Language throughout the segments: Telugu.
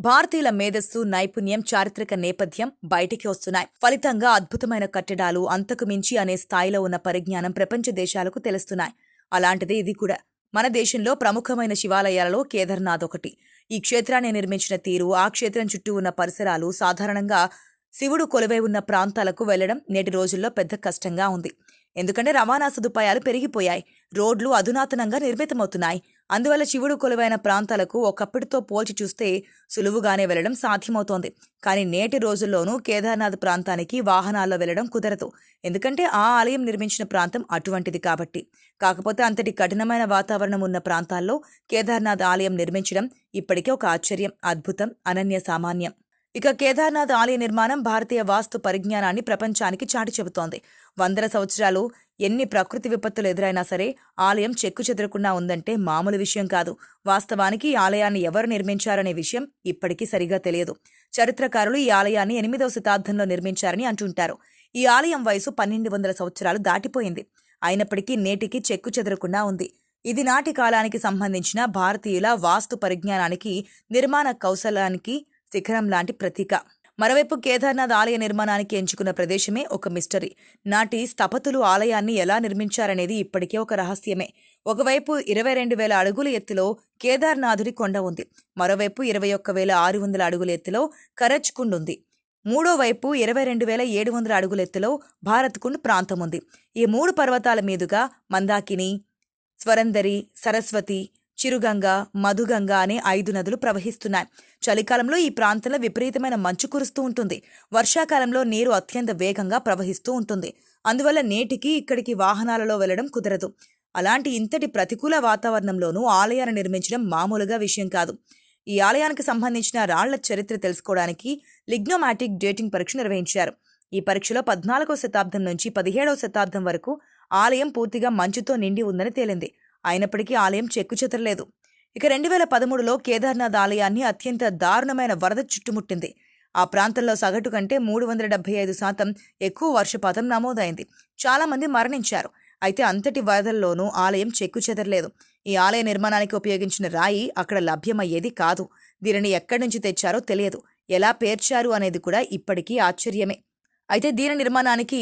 భారతీయుల మేధస్సు, నైపుణ్యం, చారిత్రక నేపథ్యం బయటికి వస్తున్నాయి. ఫలితంగా అద్భుతమైన కట్టడాలు, అంతకు మించి అనే స్థాయిలో ఉన్న పరిజ్ఞానం ప్రపంచ దేశాలకు తెలుస్తున్నాయి. అలాంటిదే ఇది కూడా. మన దేశంలో ప్రముఖమైన శివాలయాలలో కేదార్నాథ్ ఒకటి. ఈ క్షేత్రాన్ని నిర్మించిన తీరు, ఆ క్షేత్రం చుట్టూ ఉన్న పరిసరాలు, సాధారణంగా శివుడు కొలువై ఉన్న ప్రాంతాలకు వెళ్లడం నేటి రోజుల్లో పెద్ద కష్టంగా ఉంది. ఎందుకంటే రవాణా సదుపాయాలు పెరిగిపోయాయి, రోడ్లు అధునాతనంగా నిర్మితమవుతున్నాయి. అందువల్ల శివుడు కొలువైన ప్రాంతాలకు ఒకప్పటితో పోల్చి చూస్తే సులువుగానే వెళ్లడం సాధ్యమవుతోంది. కానీ నేటి రోజుల్లోనూ కేదార్నాథ్ ప్రాంతానికి వాహనాల్లో వెళ్లడం కుదరదు. ఎందుకంటే ఆ ఆలయం నిర్మించిన ప్రాంతం అటువంటిది కాబట్టి. కాకపోతే అంతటి కఠినమైన వాతావరణం ఉన్న ప్రాంతాల్లో కేదార్నాథ్ ఆలయం నిర్మించడం ఇప్పటికే ఒక ఆశ్చర్యం, అద్భుతం, అనన్య సామాన్యం. ఇక కేదార్నాథ్ ఆలయ నిర్మాణం భారతీయ వాస్తు పరిజ్ఞానాన్ని ప్రపంచానికి చాటి చెబుతోంది. వందల సంవత్సరాలు ఎన్ని ప్రకృతి విపత్తులు ఎదురైనా సరే ఆలయం చెక్కు చెదరకుండా ఉందంటే మామూలు విషయం కాదు. వాస్తవానికి ఈ ఆలయాన్ని ఎవరు నిర్మించారనే విషయం ఇప్పటికీ సరిగా తెలియదు. చరిత్రకారులు ఈ ఆలయాన్ని 8వ శతాబ్దంలో నిర్మించారని అంటుంటారు. ఈ ఆలయం వయసు 1200 సంవత్సరాలు దాటిపోయింది. అయినప్పటికీ నేటికి చెక్కు చెదరకుండా ఉంది. ఇది నాటి కాలానికి సంబంధించిన భారతీయుల వాస్తు పరిజ్ఞానానికి, నిర్మాణ కౌశలానికి శిఖరం లాంటి ప్రతీక. మరోవైపు కేదార్నాథ్ ఆలయ నిర్మాణానికి ఎంచుకున్న ప్రదేశమే ఒక మిస్టరీ. నాటి స్థపతులు ఆలయాన్ని ఎలా నిర్మించారనేది ఇప్పటికే ఒక రహస్యమే. ఒకవైపు 22,000 అడుగుల ఎత్తులో కేదార్నాథుడి కొండ ఉంది. మరోవైపు 21,600 అడుగుల ఎత్తులో కరచ్ కుండ్ ఉంది. మూడో వైపు 22,700 అడుగుల ఎత్తులో భారత్ కుండ్ ప్రాంతం ఉంది. ఈ 3 పర్వతాల మీదుగా మందాకిని, స్వరందరి, సరస్వతి, చిరుగంగ, మధుగంగ అనే 5 నదులు ప్రవహిస్తున్నాయి. చలికాలంలో ఈ ప్రాంతంలో విపరీతమైన మంచు కురుస్తూ ఉంటుంది. వర్షాకాలంలో నీరు అత్యంత వేగంగా ప్రవహిస్తూ ఉంటుంది. అందువల్ల నేటికి ఇక్కడికి వాహనాలలో వెళ్లడం కుదరదు. అలాంటి ఇంతటి ప్రతికూల వాతావరణంలోనూ ఆలయాన్ని నిర్మించడం మామూలుగా విషయం కాదు. ఈ ఆలయానికి సంబంధించిన రాళ్ల చరిత్ర తెలుసుకోవడానికి లిగ్నోమాటిక్ డేటింగ్ పరీక్ష నిర్వహించారు. ఈ పరీక్షలో 14వ శతాబ్దం నుంచి 17వ శతాబ్దం వరకు ఆలయం పూర్తిగా మంచుతో నిండి ఉందని తేలింది. అయినప్పటికీ ఆలయం చెక్కుచెదరలేదు. ఇక 2013లో కేదార్నాథ్ ఆలయాన్ని అత్యంత దారుణమైన వరద చుట్టుముట్టింది. ఆ ప్రాంతంలో సగటు కంటే 375% ఎక్కువ వర్షపాతం నమోదైంది. చాలా మంది మరణించారు. అయితే అంతటి వరదల్లోనూ ఆలయం చెక్కుచెదరలేదు. ఈ ఆలయ నిర్మాణానికి ఉపయోగించిన రాయి అక్కడ లభ్యమయ్యేది కాదు. దీనిని ఎక్కడి నుంచి తెచ్చారో తెలియదు. ఎలా పేర్చారు అనేది కూడా ఇప్పటికీ ఆశ్చర్యమే. అయితే దీని నిర్మాణానికి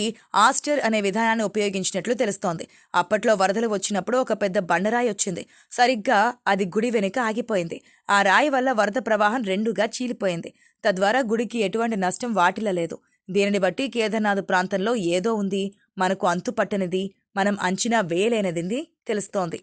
ఆస్టర్ అనే విధానాన్ని ఉపయోగించినట్లు తెలుస్తోంది. అప్పట్లో వరదలు వచ్చినప్పుడు ఒక పెద్ద బండరాయి వచ్చింది. సరిగ్గా అది గుడి వెనుక ఆగిపోయింది. ఆ రాయి వల్ల వరద ప్రవాహం 2గా చీలిపోయింది. తద్వారా గుడికి ఎటువంటి నష్టం వాటిల్లలేదు. దీనిని బట్టి కేదార్నాథ్ ప్రాంతంలో ఏదో ఉంది, మనకు అంతుపట్టనిది, మనం అంచనా వేయలేనిది తెలుస్తోంది.